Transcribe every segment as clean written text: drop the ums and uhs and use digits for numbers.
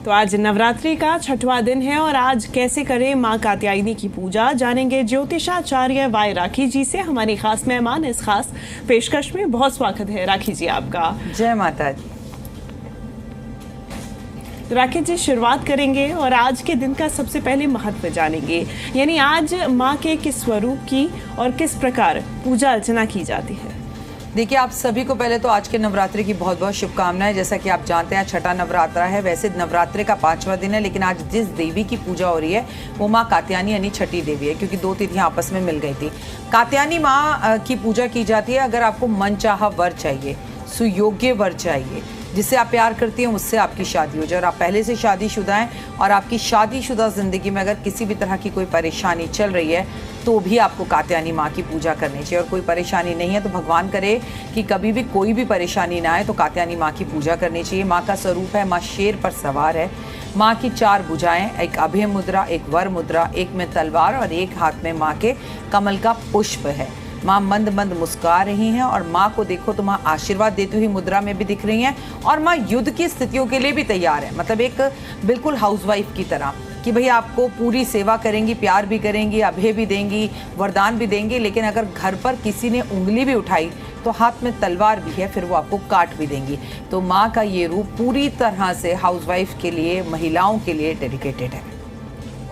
तो आज नवरात्रि का छठवां दिन है और आज कैसे करें मां कात्यायनी की पूजा जानेंगे ज्योतिषाचार्य वाई राखी जी से। हमारी खास मेहमान इस खास पेशकश में बहुत स्वागत है राखी जी आपका। जय माता दी। राखी जी शुरुआत करेंगे और आज के दिन का सबसे पहले महत्व जानेंगे, यानी आज माँ के किस स्वरूप की और किस प्रकार पूजा अर्चना की जाती है। देखिए, आप सभी को पहले तो आज के नवरात्रि की बहुत बहुत शुभकामनाएं। जैसा कि आप जानते हैं छठा नवरात्रा है, वैसे नवरात्रि का 5वां दिन है, लेकिन आज जिस देवी की पूजा हो रही है वो माँ कात्यायनी यानी छठी देवी है, क्योंकि दो तिथियां आपस में मिल गई थी। कात्यायनी माँ की पूजा की जाती है अगर आपको मनचाहा वर चाहिए, सुयोग्य वर चाहिए, जिससे आप प्यार करती हैं उससे आपकी शादी हो जाए, और आप पहले से शादीशुदा हैं और आपकी शादीशुदा ज़िंदगी में अगर किसी भी तरह की कोई परेशानी चल रही है तो भी आपको कात्यायनी माँ की पूजा करनी चाहिए। और कोई परेशानी नहीं है तो भगवान करे कि कभी भी कोई भी परेशानी ना आए, तो कात्यायनी माँ की पूजा करनी चाहिए। माँ का स्वरूप है, माँ शेर पर सवार है। माँ की 4 भुजाएं, एक अभय मुद्रा, एक वर मुद्रा, एक में तलवार और एक हाथ में माँ के कमल का पुष्प है। माँ मंद मंद मुस्कुरा रही हैं और माँ को देखो तो माँ आशीर्वाद देती हुई मुद्रा में भी दिख रही हैं, और माँ युद्ध की स्थितियों के लिए भी तैयार है। मतलब एक बिल्कुल हाउसवाइफ की तरह कि भाई आपको पूरी सेवा करेंगी, प्यार भी करेंगी, अभय भी देंगी, वरदान भी देंगी, लेकिन अगर घर पर किसी ने उंगली भी उठाई तो हाथ में तलवार भी है, फिर वो आपको काट भी देंगी। तो माँ का ये रूप पूरी तरह से हाउसवाइफ के लिए, महिलाओं के लिए डेडिकेटेड है।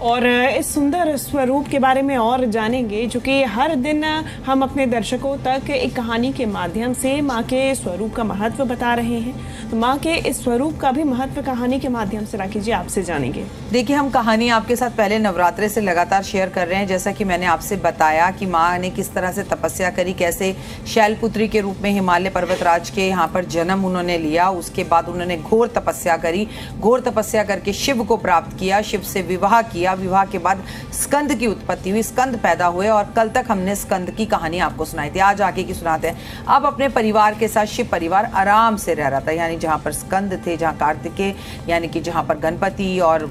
और इस सुंदर स्वरूप के बारे में और जानेंगे, जो कि हर दिन हम अपने दर्शकों तक एक कहानी के माध्यम से माँ के स्वरूप का महत्व बता रहे हैं। तो माँ के इस स्वरूप का भी महत्व कहानी के माध्यम से राखी जी आपसे जानेंगे। देखिए, हम कहानी आपके साथ पहले नवरात्रे से लगातार शेयर कर रहे हैं। जैसा कि मैंने आपसे बताया कि माँ ने किस तरह से तपस्या करी, कैसे शैलपुत्री के रूप में हिमालय पर्वतराज के यहाँ पर जन्म उन्होंने लिया, उसके बाद उन्होंने घोर तपस्या करी, घोर तपस्या करके शिव को प्राप्त किया, शिव से विवाह किया, विवाह के बाद स्कंद की उत्पत्ति हुई, स्कंद पैदा हुए, और कल तक हमने स्कंद की कहानी आपको सुनाई थी। आज आगे की सुनाते हैं। अब अपने परिवार के साथ शिव परिवार आराम से रह रहा था, यानी जहां पर स्कंद थे, जहां कार्तिकेय यानी कि जहां पर गणपति और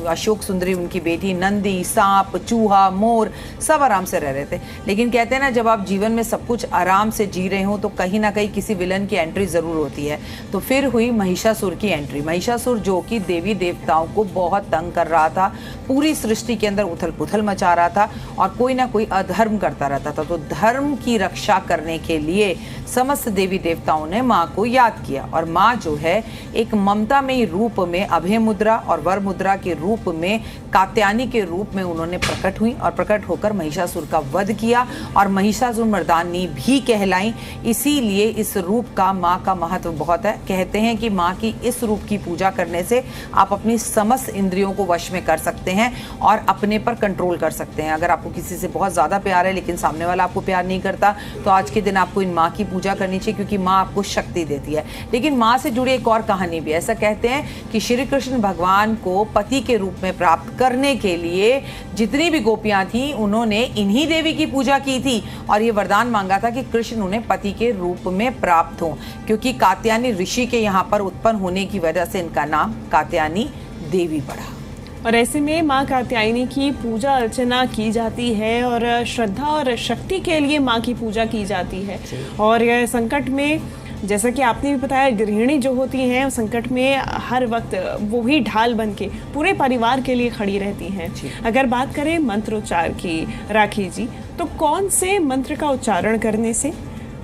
अशोक सुंदरी उनकी बेटी, नंदी, सांप, चूहा, मोर सब आराम से रह रहे थे। लेकिन कहते हैं ना, जब आप जीवन में सब कुछ आराम से जी रहे हो तो कहीं ना कहीं किसी विलन की एंट्री जरूर होती है। तो फिर हुई महिषासुर की एंट्री। महिषासुर जो कि देवी देवताओं को बहुत तंग कर रहा था, पूरी सृष्टि के अंदर उथल पुथल मचा रहा था और कोई ना कोई अधर्म करता रहता था। तो धर्म की रक्षा करने के लिए समस्त देवी देवताओं ने माँ को याद किया, और माँ जो है एक ममतामयी रूप में, अभय मुद्रा और वर मुद्रा के रूप में, कात्यायनी के रूप में उन्होंने प्रकट हुई और प्रकट होकर महिषासुर का वध किया, और महिषासुर मर्दानी भी कहलाई। इसीलिए इस रूप का माँ का महत्व बहुत है। कहते हैं कि माँ की इस रूप की पूजा करने से आप अपनी समस्त इंद्रियों को वश में कर सकते हैं और अपने पर कंट्रोल कर सकते हैं। अगर आपको किसी से बहुत ज़्यादा प्यार है लेकिन सामने वाला आपको प्यार नहीं करता, तो आज के दिन आपको इन माँ की पूजा करनी चाहिए, क्योंकि माँ आपको शक्ति देती है। लेकिन माँ से जुड़ी एक और कहानी भी, ऐसा कहते हैं कि श्री कृष्ण भगवान को पति के रूप में प्राप्त करने के लिए जितनी भी गोपियाँ थीं उन्होंने इन्हीं देवी की पूजा की थी, और ये वरदान मांगा था कि कृष्ण उन्हें पति के रूप में प्राप्त हो, क्योंकि कात्यायनी ऋषि के यहाँ पर उत्पन्न होने की वजह से इनका नाम कात्यायनी देवी पड़ा। और ऐसे में माँ कात्यायनी की पूजा अर्चना की जाती है और श्रद्धा और शक्ति के लिए माँ की पूजा की जाती है। और संकट में, जैसा कि आपने भी बताया, गृहिणी जो होती हैं संकट में हर वक्त वो ही ढाल बन के पूरे परिवार के लिए खड़ी रहती हैं। अगर बात करें मंत्रोच्चार की राखी जी, तो कौन से मंत्र का उच्चारण करने से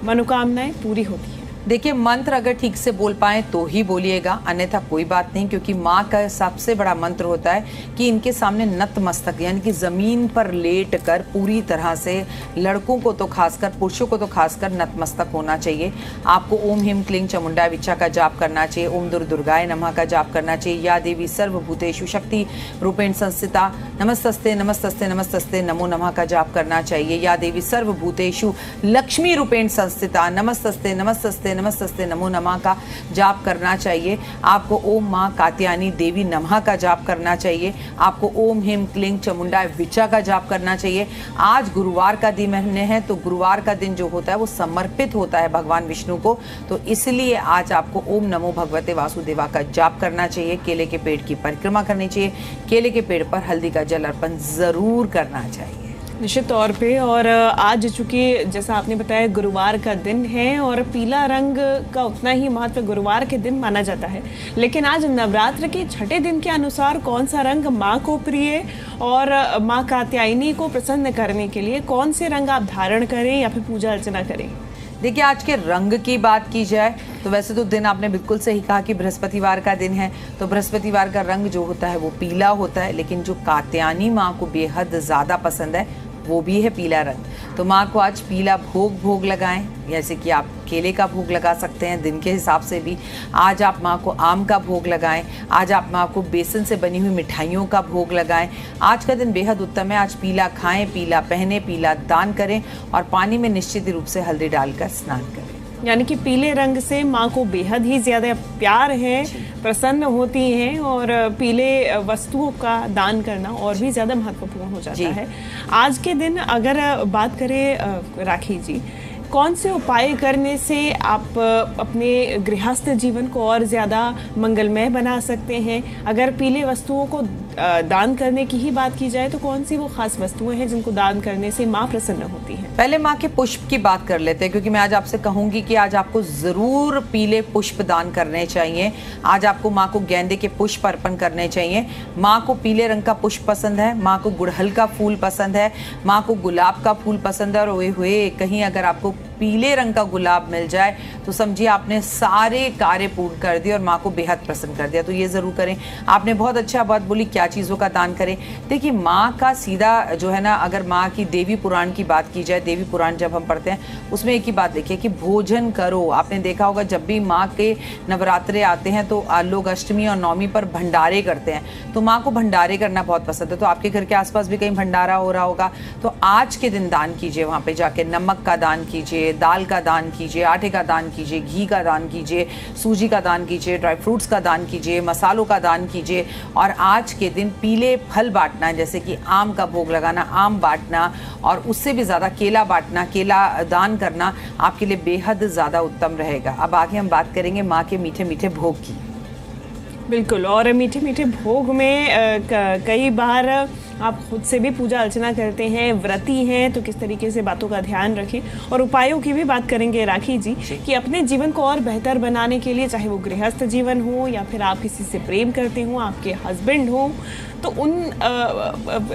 मनोकामनाएं पूरी होती है? देखिए, मंत्र अगर ठीक से बोल पाएं तो ही बोलिएगा, अन्यथा कोई बात नहीं, क्योंकि माँ का सबसे बड़ा मंत्र होता है कि इनके सामने नतमस्तक यानी कि ज़मीन पर लेट कर पूरी तरह से, लड़कों को तो खासकर, पुरुषों को तो खासकर नतमस्तक होना चाहिए। आपको ओम ह्रीं क्लीं चामुंडाय विद्या का जाप करना चाहिए, ओम दुर्गाय नमः का जाप करना चाहिए, या देवी सर्वभूतेषु शक्ति रूपेण संस्थिता नमस्तस्ते नमस्तस्ते नमस्तस्ते नमो नमः का जाप करना चाहिए, या देवी सर्वभूतेषु लक्ष्मी रूपेण संस्थिता नमस्तस्ते नमस्तस्ते नमस्तस्ते नमो नमः का जाप करना चाहिए। आपको ओम माँ कात्यायनी देवी नमः का जाप करना चाहिए। आपको ओम ह्रीं क्लीं चामुंडाय विद्या का जाप करना चाहिए। आज गुरुवार का दिन है, तो गुरुवार का दिन जो होता है वो समर्पित होता है भगवान विष्णु को, तो इसलिए आज आपको ओम नमो भगवते वासुदेवा का जाप करना चाहिए। केले के पेड़ की परिक्रमा करनी चाहिए, केले के पेड़ पर हल्दी का जल अर्पण जरूर करना चाहिए। निश्चित तौर पे। और आज चूंकि जैसा आपने बताया गुरुवार का दिन है और पीला रंग का उतना ही महत्व गुरुवार के दिन माना जाता है, लेकिन आज नवरात्र के छठे दिन के अनुसार कौन सा रंग माँ को प्रिय और माँ कात्यायनी को प्रसन्न करने के लिए कौन से रंग आप धारण करें या फिर पूजा अर्चना करें? देखिए, आज के रंग की बात की जाए तो वैसे तो दिन आपने बिल्कुल सही कहा कि बृहस्पतिवार का दिन है, तो बृहस्पतिवार का रंग जो होता है वो पीला होता है, लेकिन जो कात्यायनी माँ को बेहद ज़्यादा पसंद है वो भी है पीला रंग। तो माँ को आज पीला भोग लगाएं, जैसे कि आप केले का भोग लगा सकते हैं दिन के हिसाब से भी। आज आप माँ को आम का भोग लगाएं, आज आप माँ को बेसन से बनी हुई मिठाइयों का भोग लगाएं। आज का दिन बेहद उत्तम है। आज पीला खाएं, पीला पहने, पीला दान करें और पानी में निश्चित रूप से हल्दी डालकर स्नान करें। यानी कि पीले रंग से माँ को बेहद ही ज़्यादा प्यार है, प्रसन्न होती हैं और पीले वस्तुओं का दान करना और भी ज़्यादा महत्वपूर्ण हो जाता है। आज के दिन अगर बात करें राखी जी, कौन से उपाय करने से आप अपने गृहस्थ जीवन को और ज़्यादा मंगलमय बना सकते हैं? अगर पीले वस्तुओं को दान करने की ही बात की जाए तो कौन सी वो खास वस्तुएं हैं जिनको दान करने से माँ प्रसन्न होती है? पहले माँ के पुष्प की बात कर लेते हैं, क्योंकि मैं आज आपसे कहूंगी कि आज आपको जरूर पीले पुष्प दान करने चाहिए। आज आपको माँ को गेंदे के पुष्प अर्पण करने चाहिए। माँ को पीले रंग का पुष्प पसंद है, माँ को गुड़हल का फूल पसंद है, माँ को गुलाब का फूल पसंद है। और ओए हुए कहीं अगर आपको पीले रंग का गुलाब मिल जाए तो समझिए आपने सारे कार्य पूर्ण कर दिए और माँ को बेहद प्रसन्न कर दिया। तो ये जरूर करें। आपने बहुत अच्छा बात बोली, क्या चीज़ों का दान करें। देखिए, माँ का सीधा जो है ना, अगर माँ की देवी पुराण की बात की जाए, देवी पुराण जब हम पढ़ते हैं उसमें एक ही बात देखिए कि भोजन करो। आपने देखा होगा जब भी माँ के नवरात्रे आते हैं तो लोग अष्टमी और नवमी पर भंडारे करते हैं, तो माँ को भंडारे करना बहुत पसंद है। तो आपके घर के आसपास भी कहीं भंडारा हो रहा होगा तो आज के दिन दान कीजिए, वहाँ पे जाके नमक का दान कीजिए, दाल का दान कीजिए, आटे का दान कीजिए, घी का दान कीजिए, सूजी का दान कीजिए, ड्राई फ्रूट्स का दान कीजिए, मसालों का दान कीजिए। और आज के दिन पीले फल बांटना, जैसे कि आम का भोग लगाना, आम बांटना, और उससे भी ज़्यादा केला बांटना, केला दान करना आपके लिए बेहद ज़्यादा उत्तम रहेगा। अब आगे हम बात करेंगे माँ के मीठे मीठे भोग की। बिल्कुल। और मीठे मीठे भोग में कई बार आप खुद से भी पूजा अर्चना करते हैं, व्रती हैं, तो किस तरीके से बातों का ध्यान रखें। और उपायों की भी बात करेंगे राखी जी कि अपने जीवन को और बेहतर बनाने के लिए, चाहे वो गृहस्थ जीवन हो या फिर आप किसी से प्रेम करते हो, आपके हस्बैंड हो, तो उन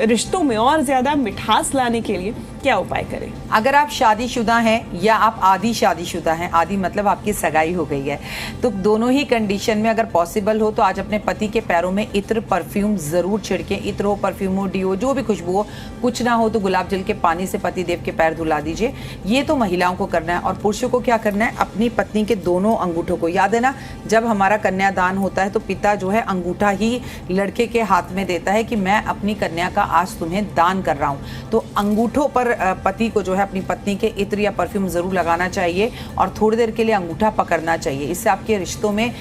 रिश्तों में और ज़्यादा मिठास लाने के लिए क्या उपाय करें? अगर आप शादीशुदा हैं या आप आधी शादीशुदा हैं, आधी मतलब आपकी सगाई हो गई है, तो दोनों ही कंडीशन में अगर पॉसिबल हो तो आज अपने पति के पैरों में इत्र परफ्यूम जरूर छिड़कें। इत्र हो, परफ्यूम हो, डिओ, जो भी खुशबू हो, कुछ ना हो तो गुलाब जल के पानी से पति देव के पैर धुला दीजिए। ये तो महिलाओं को करना है। और पुरुषों को क्या करना है? अपनी पत्नी के दोनों अंगूठों को, याद है ना, जब हमारा कन्यादान होता है तो पिता जो है अंगूठा ही लड़के के हाथ में देता है कि मैं अपनी कन्या का आज तुम्हें दान कर रहा हूँ। तो अंगूठों पर पति को जो है अपनी पत्नी के इत्र या परफ्यूम जरूर लगाना चाहिए और थोड़ी देर के लिए अंगूठा पकड़ना चाहिए। इससे आपके रिश्तों में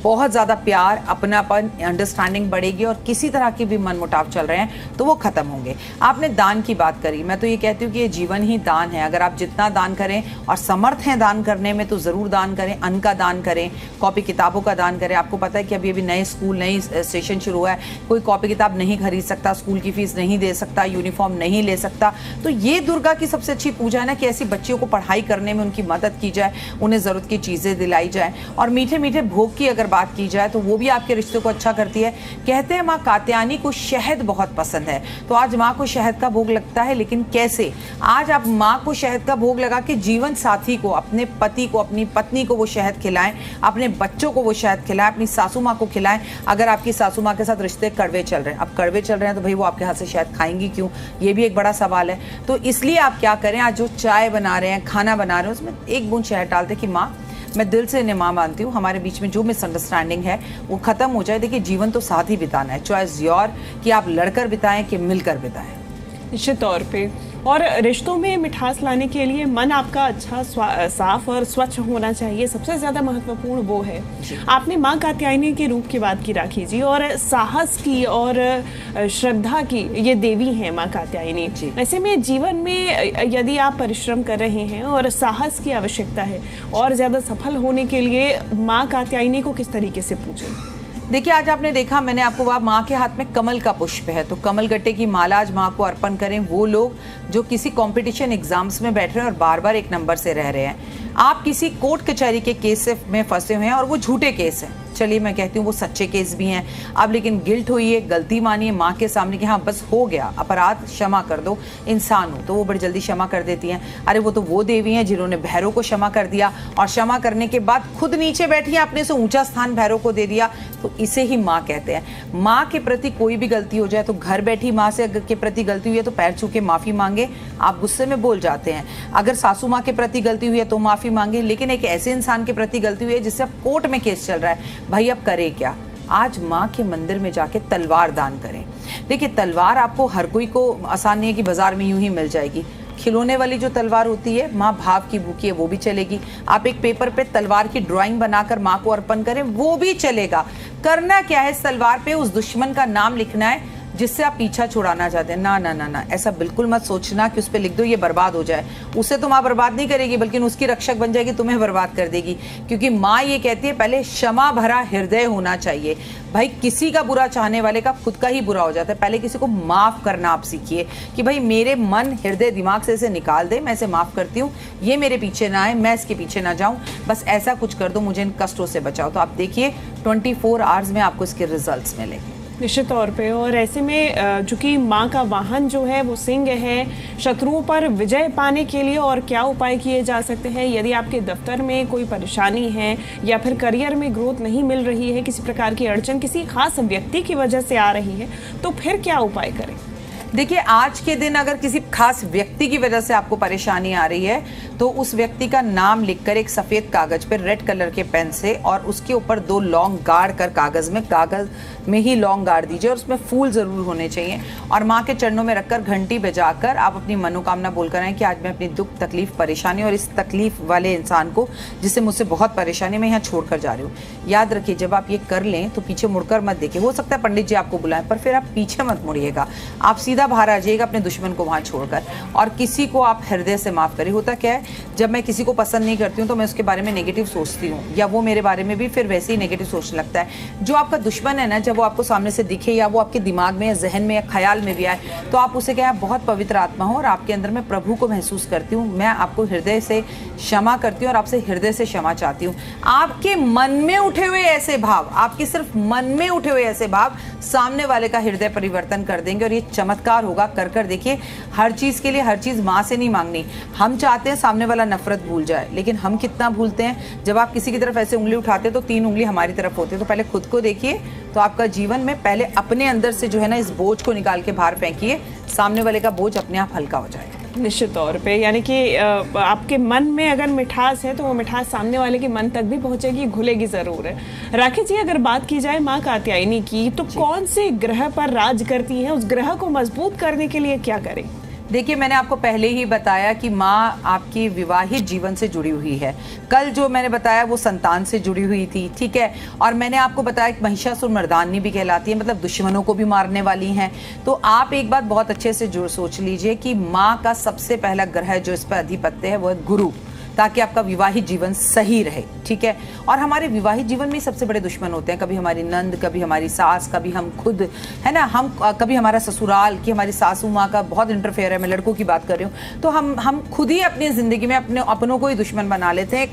बहुत ज़्यादा प्यार, अपनापन, अंडरस्टैंडिंग बढ़ेगी और किसी तरह के भी मनमुटाव चल रहे हैं तो वो खत्म होंगे। आपने दान की बात करी, मैं तो ये कहती हूँ कि ये जीवन ही दान है। अगर आप जितना दान करें और समर्थ हैं दान करने में तो ज़रूर दान करें। अन्न का दान करें, कॉपी किताबों का दान करें। आपको पता है कि अभी नए स्कूल, नई सेशन शुरू हुआ है, कोई कॉपी किताब नहीं खरीद सकता, स्कूल की फीस नहीं दे सकता, यूनिफॉर्म नहीं ले सकता। तो ये दुर्गा की सबसे अच्छी पूजा है ना कि ऐसी बच्चियों को पढ़ाई करने में उनकी मदद की जाए, उन्हें ज़रूरत की चीज़ें दिलाई जाए। और मीठे मीठे भोग की अगर बात की जाए तो वो भी आपके रिश्ते को अच्छा करती है। कहते हैं माँ कात्यायनी को शहद बहुत पसंद है, तो आज माँ को शहद का भोग लगता है। लेकिन कैसे? आज आप माँ को शहद का भोग लगा के जीवन साथी को, अपने पति को, अपनी पत्नी को वो शहद खिलाएं, अपने बच्चों को वो शहद खिलाएं, अपनी सासू माँ को खिलाएं। अगर आपकी सासू माँ के साथ रिश्ते कड़वे चल रहे हैं, अब कड़वे चल रहे हैं तो भाई वो आपके हाथ से शहद खाएंगी क्यों? ये भी एक बड़ा सवाल है। तो इसलिए आप क्या करें, आज जो चाय बना रहे हैं, खाना बना रहे हैं, उसमें एक बूंद शहद डाल दें कि माँ, मैं दिल से इन्हें माँ मानती हूँ, हमारे बीच में जो मिसअंडरस्टैंडिंग है वो खत्म हो जाए। देखिए, जीवन तो साथ ही बिताना है, चॉइस योर, कि आप लड़कर बिताएं कि मिलकर बिताएं। निश्चित तौर पे। और रिश्तों में मिठास लाने के लिए मन आपका अच्छा साफ और स्वच्छ होना चाहिए, सबसे ज़्यादा महत्वपूर्ण वो है। आपने माँ कात्यायनी के रूप की बात की राखी जी, और साहस की और श्रद्धा की ये देवी हैं माँ कात्यायनी। ऐसे में जीवन में यदि आप परिश्रम कर रहे हैं और साहस की आवश्यकता है और ज़्यादा सफल होने के लिए माँ कात्यायनी को किस तरीके से पूजें? देखिए, आज आपने देखा, मैंने आपको कहा माँ के हाथ में कमल का पुष्प है, तो कमल गट्टे की माला आज माँ को अर्पण करें। वो लोग जो किसी कंपटीशन एग्जाम्स में बैठ रहे हैं और बार बार एक नंबर से रह रहे हैं, आप किसी कोर्ट कचहरी के केस में फंसे हुए हैं और वो झूठे केस हैं, चलिए मैं कहती हूँ वो सच्चे केस भी हैं, अब लेकिन गिल्ट हुई है, गलती मानिए माँ के सामने कि हाँ बस हो गया, अपराध क्षमा कर दो, इंसान हो, तो वो बड़ी जल्दी क्षमा कर देती हैं। अरे वो तो वो देवी हैं जिन्होंने भैरव को क्षमा कर दिया, और क्षमा करने के बाद खुद नीचे बैठी हैं, अपने से ऊंचा स्थान भैरव को दे दिया, तो इसे ही माँ कहते हैं। माँ के प्रति कोई भी गलती हो जाए तो घर बैठी माँ से अगर के प्रति गलती हुई है तो पैर छू के माफी मांगे, आप गुस्से में बोल जाते हैं। अगर सासू माँ के प्रति गलती हुई है तो माफी मांगे, लेकिन एक ऐसे इंसान के प्रति गलती हुई है जिससे अब कोर्ट में केस चल रहा है, भाई अब करे क्या? आज माँ के मंदिर में जाके तलवार दान करें। देखिए, तलवार आपको हर कोई को आसान नहीं है कि बाजार में यूं ही मिल जाएगी। खिलौने वाली जो तलवार होती है, माँ भाव की भूखी है, वो भी चलेगी। आप एक पेपर पे तलवार की ड्राइंग बनाकर माँ को अर्पण करें, वो भी चलेगा। करना क्या है, इस तलवार पे उस दुश्मन का नाम लिखना है जिससे आप पीछा छुड़ाना चाहते हैं। ना ना ना ना, ऐसा बिल्कुल मत सोचना कि उस पर लिख दो ये बर्बाद हो जाए। उसे तो माँ बर्बाद नहीं करेगी, बल्कि उसकी रक्षक बन जाएगी, तुम्हें बर्बाद कर देगी। क्योंकि माँ ये कहती है पहले क्षमा भरा हृदय होना चाहिए। भाई किसी का बुरा चाहने वाले का खुद का ही बुरा हो जाता है। पहले किसी को माफ करना आप सीखिए कि भाई मेरे मन हृदय दिमाग से इसे निकाल दे, मैं इसे माफ करती हूँ, ये मेरे पीछे ना आए, मैं इसके पीछे ना जाऊँ, बस ऐसा कुछ कर दो, मुझे इन कष्टों से बचाओ। तो आप देखिए 24 आवर्स में आपको इसके रिजल्ट्स मिलेंगे निश्चित तौर पे। और ऐसे में चूंकि माँ का वाहन जो है वो सिंह है, शत्रुओं पर विजय पाने के लिए और क्या उपाय किए जा सकते हैं? यदि आपके दफ्तर में कोई परेशानी है या फिर करियर में ग्रोथ नहीं मिल रही है, किसी प्रकार की अड़चन किसी खास व्यक्ति की वजह से आ रही है, तो फिर क्या उपाय करें? देखिए, आज के दिन अगर किसी खास व्यक्ति की वजह से आपको परेशानी आ रही है तो उस व्यक्ति का नाम लिखकर एक सफेद कागज पर रेड कलर के पेन से और उसके ऊपर 2 लौंग गाड़ कर कागज में ही लौंग गाड़ दीजिए, और उसमें फूल जरूर होने चाहिए, और माँ के चरणों में रखकर घंटी बजाकर आप अपनी मनोकामना बोलकर आए कि आज मैं अपनी दुख तकलीफ परेशानी और इस तकलीफ वाले इंसान को जिससे मुझसे बहुत परेशानी मैं यहाँ छोड़कर जा रही हूँ। याद रखिए, जब आप ये कर लें तो पीछे मुड़कर मत देखिए। हो सकता है पंडित जी आपको बुलाएं, पर फिर आप पीछे मत मुड़िएगा, आप सीधा बाहर आ जाइएगा अपने दुश्मन को वहां छोड़कर, और किसी को आप हृदय से माफ करिए। होता क्या है, जब मैं किसी को पसंद नहीं करती हूँ तो मैं उसके बारे में नेगेटिव सोचती हूँ, या वो मेरे बारे में भी फिर वैसे ही नेगेटिव सोचने लगता है। जो आपका दुश्मन है ना, जब वो आपको सामने से दिखे या वो आपके दिमाग में या जहन में या ख्याल में भी आए, तो आप उसे क्या, बहुत पवित्र आत्मा हो और आपके अंदर मैं प्रभु को महसूस करती हूँ, मैं आपको हृदय से क्षमा करती हूँ और आपसे हृदय से क्षमा चाहती हूँ। आपके मन में उठे हुए ऐसे भाव, आपके सिर्फ मन में उठे हुए ऐसे भाव सामने वाले का हृदय परिवर्तन कर देंगे, और ये चमत्कार होगा। कर देखिए, हर चीज के लिए हर चीज माँ से नहीं मांगनी। हम चाहते हैं सामने वाला नफरत भूल जाए, लेकिन हम कितना भूलते हैं। जब आप किसी की तरफ ऐसे उंगली उठाते हैं तो 3 उंगली हमारी तरफ होती है। तो पहले खुद को देखिए, तो आपका जीवन में पहले अपने अंदर से जो है ना, इस बोझ को निकाल के बाहर फेंकिए, सामने वाले का बोझ अपने आप हल्का हो जाएगा। निश्चित तौर पे, यानी कि आपके मन में अगर मिठास है तो वो मिठास सामने वाले के मन तक भी पहुंचेगी, घुलेगी जरूर है। राकेश जी, अगर बात की जाए माँ कात्यायनी की, तो कौन से ग्रह पर राज करती है? उस ग्रह को मजबूत करने के लिए क्या करें? देखिए, मैंने आपको पहले ही बताया कि माँ आपकी विवाहित जीवन से जुड़ी हुई है। कल जो मैंने बताया वो संतान से जुड़ी हुई थी, ठीक है। और मैंने आपको बताया कि महिषासुर मर्दानी भी कहलाती है, मतलब दुश्मनों को भी मारने वाली हैं। तो आप एक बात बहुत अच्छे से सोच लीजिए कि माँ का सबसे पहला ग्रह जो इस पर अधिपत्य है वो है गुरु, ताकि आपका विवाहित जीवन सही रहे, ठीक है। और हमारे विवाहित जीवन में सबसे बड़े दुश्मन होते हैं, कभी हमारी नंद, कभी हमारी सास, कभी हम खुद, है ना, हम कभी हमारा ससुराल की हमारी सासू माँ का बहुत इंटरफेयर है, मैं लड़कों की बात कर रही हूँ। तो हम खुद ही अपनी जिंदगी में अपनों को ही दुश्मन बना लेते हैं,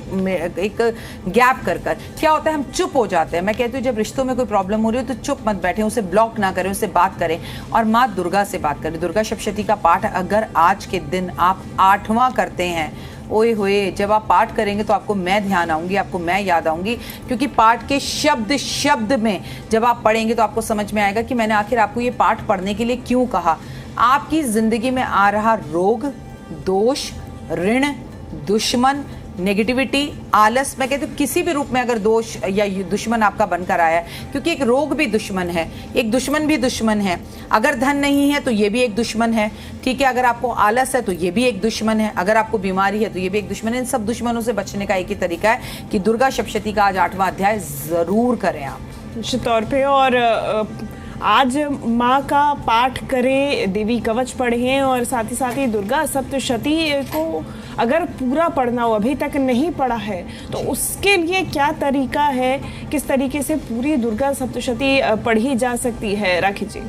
एक गैप कर क्या होता है, हम चुप हो जाते हैं। मैं कहती हूँ जब रिश्तों में कोई प्रॉब्लम हो रही हो तो चुप मत बैठे, उसे ब्लॉक ना करें, उससे बात करें और माँ दुर्गा से बात करें। दुर्गा सप्तशती का पाठ अगर आज के दिन आप 8वां करते हैं, ओए होए, जब आप पाठ करेंगे तो आपको मैं ध्यान आऊंगी, आपको मैं याद आऊंगी, क्योंकि पाठ के शब्द शब्द में जब आप पढ़ेंगे तो आपको समझ में आएगा कि मैंने आखिर आपको ये पाठ पढ़ने के लिए क्यों कहा। आपकी जिंदगी में आ रहा रोग, दोष, ऋण, दुश्मन, नेगेटिविटी, आलस, मैं कहती हूँ किसी भी रूप में अगर दोष या दुश्मन आपका बनकर आया है, क्योंकि एक रोग भी दुश्मन है, एक दुश्मन भी दुश्मन है। अगर धन नहीं है तो ये भी एक दुश्मन है, ठीक है। अगर आपको आलस है तो ये भी एक दुश्मन है, अगर आपको बीमारी है तो ये भी एक दुश्मन है। इन सब दुश्मनों से बचने का एक ही तरीका है कि दुर्गा सप्तशती का आज 8वां अध्याय जरूर करें आप, निश्चित तौर पे। और आज माँ का पाठ करें, देवी कवच पढ़ें और साथ ही दुर्गा सप्तशती को अगर पूरा पढ़ना हो, अभी तक नहीं पढ़ा है, तो उसके लिए क्या तरीका है, किस तरीके से पूरी दुर्गा सप्तशती पढ़ी जा सकती है? राखी जी,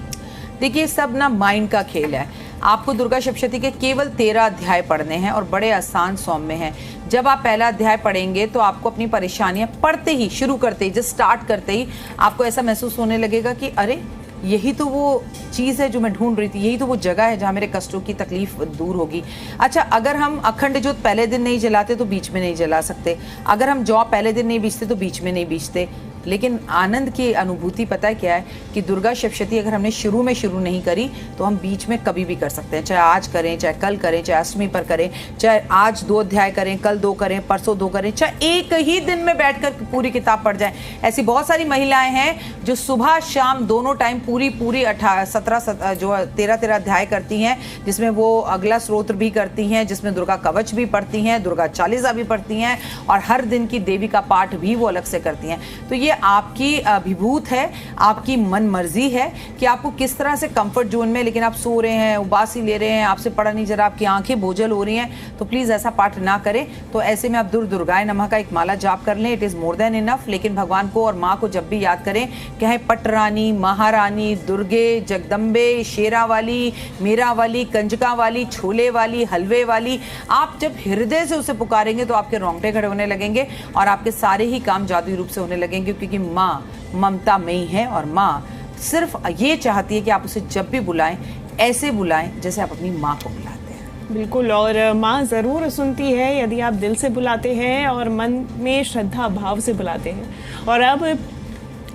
देखिए, सब ना माइंड का खेल है। आपको दुर्गा सप्तशती के केवल 13 अध्याय पढ़ने हैं और बड़े आसान सौम्य हैं। जब आप पहला अध्याय पढ़ेंगे तो आपको अपनी परेशानियां पढ़ते ही, शुरू करते ही, जस्ट स्टार्ट करते ही आपको ऐसा महसूस होने लगेगा कि अरे यही तो वो चीज़ है जो मैं ढूंढ रही थी, यही तो वो जगह है जहाँ मेरे कष्टों की तकलीफ दूर होगी। अच्छा, अगर हम अखंड ज्योत पहले दिन नहीं जलाते तो बीच में नहीं जला सकते, अगर हम जौ पहले दिन नहीं बीजते तो बीच में नहीं बीजते। लेकिन आनंद की अनुभूति पता है क्या है कि दुर्गा सप्तशती अगर हमने शुरू में शुरू नहीं करी तो हम बीच में कभी भी कर सकते हैं। चाहे आज करें, चाहे कल करें, चाहे अष्टमी पर करें, चाहे आज 2 अध्याय करें, कल 2 करें, परसों 2 करें, चाहे एक ही दिन में बैठकर पूरी किताब पढ़ जाएं। ऐसी बहुत सारी महिलाएं हैं जो सुबह शाम दोनों टाइम पूरी 13 अध्याय करती हैं, जिसमें वो अगला स्त्रोत्र भी करती हैं, जिसमें दुर्गा कवच भी पढ़ती हैं, दुर्गा चालीसा भी पढ़ती हैं और हर दिन की देवी का पाठ भी वो अलग से करती हैं। तो ये आपकी अभिभूत है, आपकी मन मर्जी है कि आपको किस तरह से कंफर्ट जोन में, लेकिन आप सो रहे हैं, उबासी ले रहे हैं, आपसे पढ़ा नहीं जा रहा, आपकी आंखें बोझल हो रही हैं, तो प्लीज ऐसा पाठ ना करें। तो ऐसे में आप दुर्गाय नमः का एक माला जाप कर लें, it is more than enough. लेकिन भगवान को और माँ को जब भी याद करें, कहें पटरानी, महारानी, दुर्गे, जगदम्बे, शेरा वाली, मीरा वाली, कंजका वाली, छोले वाली, हलवे वाली, आप जब हृदय से उसे पुकारेंगे तो आपके रोंगटे खड़े होने लगेंगे और आपके सारे ही काम जादुई रूप से होने लगेंगे, क्योंकि माँ ममता में ही है और माँ सिर्फ ये चाहती है कि आप उसे जब भी बुलाएं ऐसे बुलाएं जैसे आप अपनी माँ को बुलाते हैं। बिल्कुल, और माँ ज़रूर सुनती है यदि आप दिल से बुलाते हैं और मन में श्रद्धा भाव से बुलाते हैं। और अब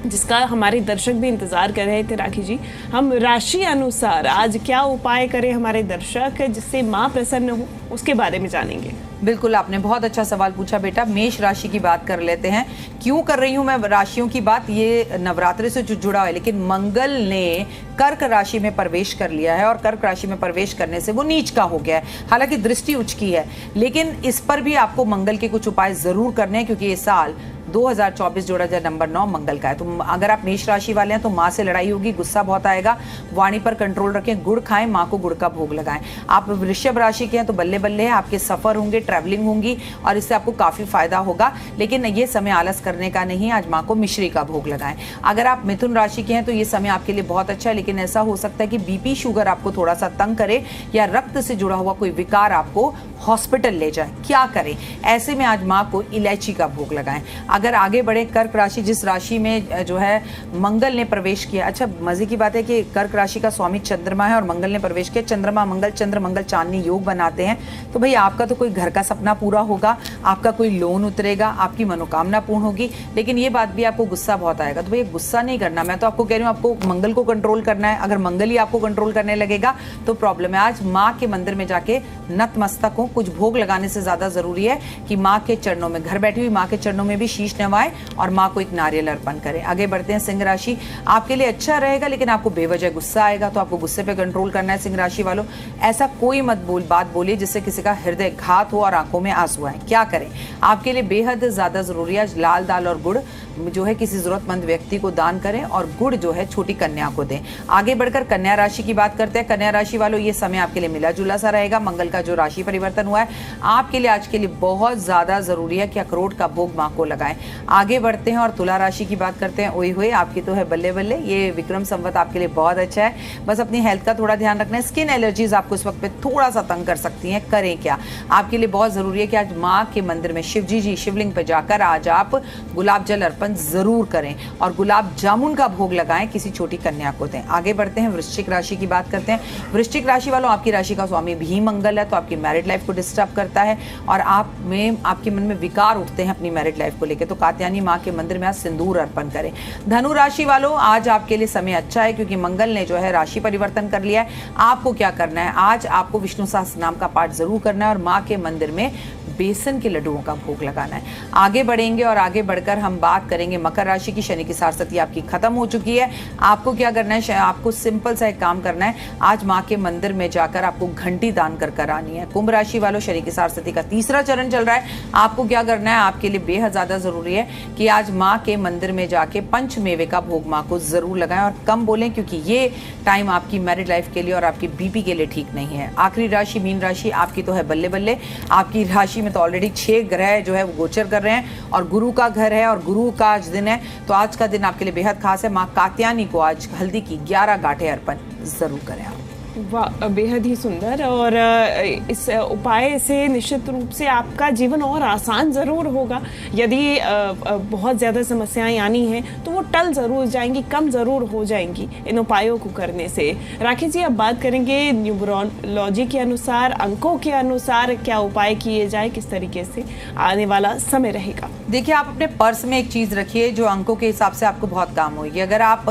जिसका हमारे दर्शक भी इंतज़ार कर रहे थे राखी जी, हम राशि अनुसार आज क्या उपाय करें हमारे दर्शक जिससे माँ प्रसन्न हो, उसके बारे में जानेंगे। बिल्कुल, आपने बहुत अच्छा सवाल पूछा बेटा। मेष राशि की बात कर लेते हैं। क्यों कर रही हूं मैं राशियों की बात, ये नवरात्रि से जुड़ा है, लेकिन मंगल ने कर्क राशि में प्रवेश कर लिया है और कर्क राशि में प्रवेश करने से वो नीच का हो गया है। हालांकि दृष्टि उच्च की है, लेकिन इस पर भी आपको मंगल के कुछ उपाय जरूर करने हैं, क्योंकि ये साल 2024 जोड़ा जाए नंबर 9 मंगल का है। तो अगर आप मेष राशि वाले हैं तो माँ से लड़ाई होगी, गुस्सा बहुत आएगा, वाणी पर कंट्रोल रखें, गुड़ खाएं, माँ को गुड़ का भोग लगाएं। आप वृषभ राशि के हैं तो बल्ले बल्ले है, आपके सफर होंगे, ट्रैवलिंग होंगी और इससे आपको काफी फायदा होगा। लेकिन ये समय आलस करने का नहीं, आज माँ को मिश्री का भोग लगाएं। अगर आप मिथुन राशि के हैं तो ये समय आपके लिए बहुत अच्छा है, लेकिन ऐसा हो सकता है कि बीपी शुगर आपको थोड़ा सा तंग करे या रक्त से जुड़ा हुआ कोई विकार आपको हॉस्पिटल ले जाए। क्या करें ऐसे में? आज माँ को इलायची का भोग लगाएं। अगर आगे बढ़े, कर्क राशि, जिस राशि में जो है मंगल ने प्रवेश किया। अच्छा, मजे की बात है कि कर्क राशि का स्वामी चंद्रमा है और मंगल ने प्रवेश किया। चंद्रमा मंगल, चंद्र मंगल चांदनी योग बनाते हैं। तो भाई आपका तो कोई घर का सपना पूरा होगा, आपका कोई लोन उतरेगा, आपकी मनोकामना पूर्ण होगी। लेकिन ये बात भी, आपको गुस्सा बहुत आएगा। तो भाई गुस्सा नहीं करना, मैं तो आपको कह रही हूँ आपको मंगल को कंट्रोल करना है। अगर मंगल ही आपको कंट्रोल करने लगेगा तो प्रॉब्लम है। आज माँ के मंदिर में जाके नतमस्तक हो। कुछ भोग लगाने से ज्यादा जरूरी है कि माँ के चरणों में, घर बैठी हुई माँ के चरणों में भी शीश नवाएं और माँ को एक नारियल अर्पण करें। आगे बढ़ते हैं, सिंह राशि आपके लिए अच्छा रहेगा, लेकिन आपको बेवजह गुस्सा आएगा, तो आपको गुस्से पे कंट्रोल करना है। सिंह राशि वालों, ऐसा कोई मत बात बोलिए जिससे किसी का हृदय घात हो और आंखों में आंसू आए। क्या करें? आपके लिए बेहद ज्यादा जरूरी है लाल दाल और गुड़ जो है किसी जरूरतमंद व्यक्ति को दान करें और गुड़ जो है छोटी कन्या को दें। आगे बढ़कर कन्या राशि की बात करते हैं। कन्या राशि वालों, ये समय आपके लिए मिला जुला सा रहेगा। मंगल का जो राशि परिवर्तन हुआ है आपके लिए आज के लिए बहुत ज्यादा जरूरी है कि अखरोट का भोग माँ को लगाएं। आगे बढ़ते हैं और तुला राशि की बात करते हैं। ओए हुए, आपकी तो है बल्ले बल्ले, ये विक्रम संवत आपके लिए बहुत अच्छा है। बस अपनी हेल्थ का थोड़ा ध्यान रखना है। स्किन एलर्जीज आपको इस वक्त पे थोड़ा सा तंग कर सकती हैं। करें क्या? आपके लिए बहुत जरूरी है कि आज माँ के मंदिर में शिवजी जी शिवलिंग पे जाकर आज आप गुलाब जल अर्पण जरूर करें और गुलाब जामुन का भोग लगाएं, किसी छोटी कन्या को दें। आगे बढ़ते हैं, वृश्चिक राशि की बात करते हैं। वृश्चिक राशि वालों, आपकी राशि का स्वामी भी मंगल है, तो आपकी मैरिड लाइफ को डिस्टर्ब करता है और आपके मन में विकार उठते हैं अपनी मैरिड लाइफ को लेकर। तो कात्यायनी माँ के मंदिर में आज सिंदूर अर्पण करें। धनु राशि वालों, आज आपके लिए समय अच्छा है क्योंकि मंगल ने जो है राशि परिवर्तन कर लिया है। आपको क्या करना है? आज आपको विष्णु सहस्त्र नाम का पाठ जरूर करना है और माँ के मंदिर में बेसन के लड्डुओं का भोग लगाना है। आगे बढ़ेंगे और आगे बढ़कर हम बात करेंगे मकर राशि की। शनि की सारस्वती आपकी खत्म हो चुकी है। आपको क्या करना है? आपको सिंपल सा एक काम करना है, आज माँ के मंदिर में जाकर आपको घंटी दान कर करानी है। कुंभ राशि वालों, शनि की सारस्वती का तीसरा चरण चल रहा है। आपको क्या करना है? आपके लिए बेहद ज्यादा जरूरी जरूरी है कि आज माँ के मंदिर में जाके पंचमेवे का भोग माँ को जरूर लगाएं और कम बोलें, क्योंकि ये टाइम आपकी मैरिड लाइफ के लिए और आपकी बीपी के लिए ठीक नहीं है। आखिरी राशि मीन राशि, आपकी तो है बल्ले बल्ले। आपकी राशि में तो ऑलरेडी 6 ग्रह जो है वो गोचर कर रहे हैं और गुरु का घर है और गुरु का आज दिन है, तो आज का दिन आपके लिए बेहद खास है। माँ कात्यायनी को आज हल्दी की 11 गांठें अर्पण जरूर करें आप। वाह, बेहद ही सुंदर। और इस उपाय से निश्चित रूप से आपका जीवन और आसान ज़रूर होगा। यदि बहुत ज़्यादा समस्याएं आनी हैं तो वो टल ज़रूर जाएंगी, कम ज़रूर हो जाएंगी इन उपायों को करने से। राखी जी, अब बात करेंगे न्यूमरोलॉजी के अनुसार, अंकों के अनुसार क्या उपाय किए जाए, किस तरीके से आने वाला समय रहेगा। देखिए, आप अपने पर्स में एक चीज़ रखिए जो अंकों के हिसाब से आपको बहुत काम होगी। अगर आप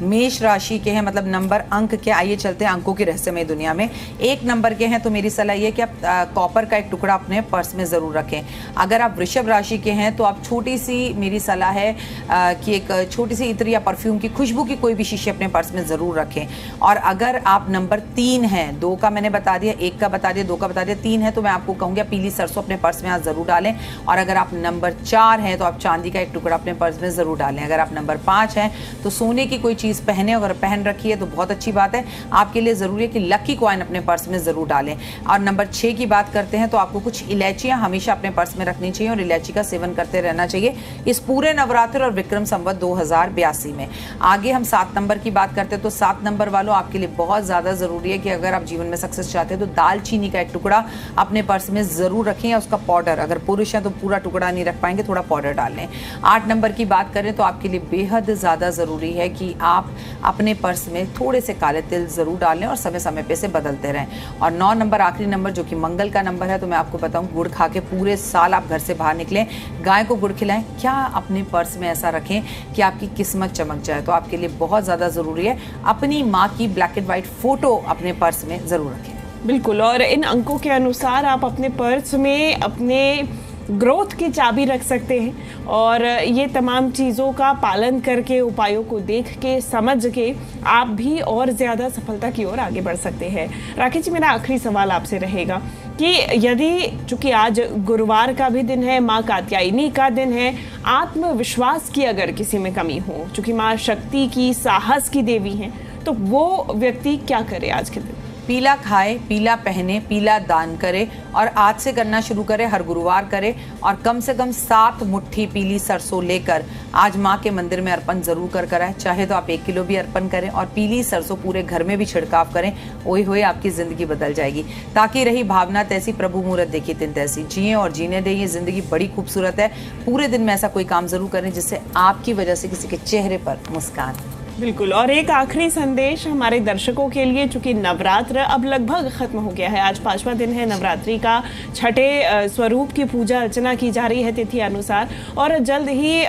मेष राशि के हैं, मतलब नंबर अंक के, आइए चलते हैं अंकों की रहस्यमय दुनिया में। 1 नंबर के हैं तो मेरी सलाह ये कि आप कॉपर का एक टुकड़ा अपने पर्स में ज़रूर रखें। अगर आप वृषभ राशि के हैं तो आप छोटी सी, मेरी सलाह है कि एक छोटी सी इत्र या परफ्यूम की खुशबू की कोई भी शीशी अपने पर्स में ज़रूर रखें। और अगर आप नंबर 3 हैं, 2 का मैंने बता दिया, 1 का बता दिया, 2 का बता दिया, 3 है तो मैं आपको कहूँगी पीली सरसों अपने पर्स में आज ज़रूर डालें। और अगर आप नंबर 4 हैं तो आप चांदी का एक टुकड़ा अपने पर्स में ज़रूर डालें। अगर आप नंबर 5 हैं तो सोने की कोई चीज़ पहने, अगर पहन रखी है तो बहुत अच्छी बात है। आपके लिए ज़रूरी है कि लकी कॉइन अपने पर्स में ज़रूर डालें। और नंबर 6 की बात करते हैं तो आपको कुछ इलायचियाँ हमेशा अपने पर्स में रखनी चाहिए और इलायची का सेवन करते रहना चाहिए इस पूरे नवरात्र और विक्रम संवत 2082 में। आगे हम 7 नंबर की बात करते हैं तो 7 नंबर वालों, आपके लिए बहुत ज़्यादा ज़रूरी है कि अगर आप जीवन में सक्सेस चाहते हैं तो दालचीनी का एक टुकड़ा अपने पर्स में ज़रूर रखें, या उसका पाउडर, अगर पुरुष हैं तो पूरा टुकड़ा नहीं रख पाएंगे, थोड़ा पाउडर डाल लें। 8 नंबर की बात करें तो आपके लिए बेहद ज़्यादा ज़रूरी है कि आप अपने पर्स में थोड़े से काले तिल ज़रूर डालें और समय समय पे से बदलते रहें। और 9 नंबर आखिरी नंबर जो कि मंगल का नंबर है, तो मैं आपको बताऊं, गुड़ खा के पूरे साल आप घर से बाहर निकलें, गाय को गुड़ खिलाएं, क्या अपने पर्स में ऐसा रखें कि आपकी किस्मत चमक जाए। तो आपके लिए बहुत ज़्यादा ज़रूरी है अपनी माँ की ब्लैक एंड वाइट फ़ोटो अपने पर्स में ज़रूर रखें। बिल्कुल, और इन अंकों के अनुसार आप अपने पर्स में अपने ग्रोथ की चाबी रख सकते हैं और ये तमाम चीज़ों का पालन करके, उपायों को देख के, समझ के आप भी और ज़्यादा सफलता की ओर आगे बढ़ सकते हैं। राखी जी, मेरा आखिरी सवाल आपसे रहेगा कि यदि, चूँकि आज गुरुवार का भी दिन है, माँ कात्यायनी का दिन है, आत्मविश्वास की अगर किसी में कमी हो, चूँकि माँ शक्ति की, साहस की देवी हैं, तो वो व्यक्ति क्या करे आज के दिन? पीला खाए, पीला पहने, पीला दान करे और आज से करना शुरू करे, हर गुरुवार करे और कम से कम 7 मुट्ठी पीली सरसों लेकर आज माँ के मंदिर में अर्पण जरूर कर कराए। चाहे तो आप 1 किलो भी अर्पण करें और पीली सरसों पूरे घर में भी छिड़काव करें। ओए होए, आपकी जिंदगी बदल जाएगी। ताकि रही भावना तैसी, प्रभु मुहूर्त देखी तिन तैसी। जिए और जीने दे, ये जिंदगी बड़ी खूबसूरत है। पूरे दिन में ऐसा कोई काम जरूर करें जिससे आपकी वजह से किसी के चेहरे पर मुस्कान। बिल्कुल, और एक आखिरी संदेश हमारे दर्शकों के लिए, चूंकि नवरात्र अब लगभग खत्म हो गया है, आज 5वां दिन है नवरात्रि का, छठे स्वरूप की पूजा अर्चना की जा रही है तिथि अनुसार, और जल्द ही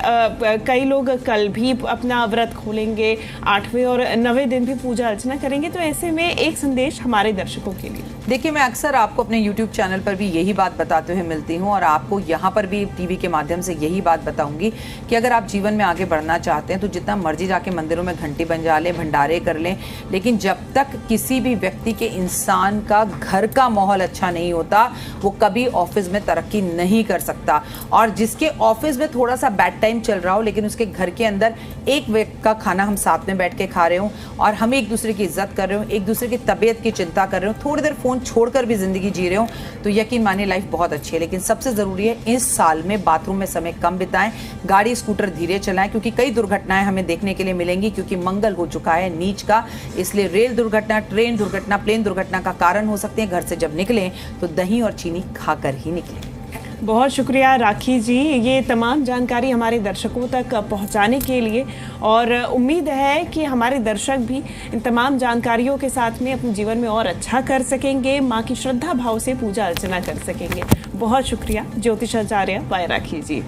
कई लोग कल भी अपना व्रत खोलेंगे, 8वें और 9वें दिन भी पूजा अर्चना करेंगे। तो ऐसे में एक संदेश हमारे दर्शकों के लिए। देखिए, मैं अक्सर आपको अपने YouTube चैनल पर भी यही बात बताते हुए मिलती हूँ और आपको यहाँ पर भी टीवी के माध्यम से यही बात बताऊंगी कि अगर आप जीवन में आगे बढ़ना चाहते हैं तो जितना मर्जी जाके मंदिरों में घंटी बजा लें, भंडारे कर लें, लेकिन जब तक किसी भी व्यक्ति के, इंसान का घर का माहौल अच्छा नहीं होता, वो कभी ऑफिस में तरक्की नहीं कर सकता। और जिसके ऑफिस में थोड़ा सा बैड टाइम चल रहा हो लेकिन उसके घर के अंदर एक व्यक्ति का खाना हम साथ में बैठ के खा रहे हो और हम एक दूसरे की इज्जत कर रहे हो, एक दूसरे की तबीयत की चिंता कर रहे हो, थोड़ी देर फोन छोड़कर भी जिंदगी जी रहे हो, तो यकीन मानिए लाइफ बहुत अच्छी है। लेकिन सबसे जरूरी है इस साल में बाथरूम में समय कम बिताएं, गाड़ी स्कूटर धीरे चलाएं, क्योंकि कई दुर्घटनाएं हमें देखने के लिए मिलेंगी, क्योंकि मंगल हो चुका है नीच का। इसलिए रेल दुर्घटना, ट्रेन दुर्घटना, प्लेन दुर्घटना का कारण हो सकते हैं। घर से जब निकलें तो दही और चीनी खाकर ही निकलें। बहुत शुक्रिया राखी जी, ये तमाम जानकारी हमारे दर्शकों तक पहुंचाने के लिए, और उम्मीद है कि हमारे दर्शक भी इन तमाम जानकारियों के साथ में अपने जीवन में और अच्छा कर सकेंगे, माँ की श्रद्धा भाव से पूजा अर्चना कर सकेंगे। बहुत शुक्रिया ज्योतिषाचार्य बाय राखी जी।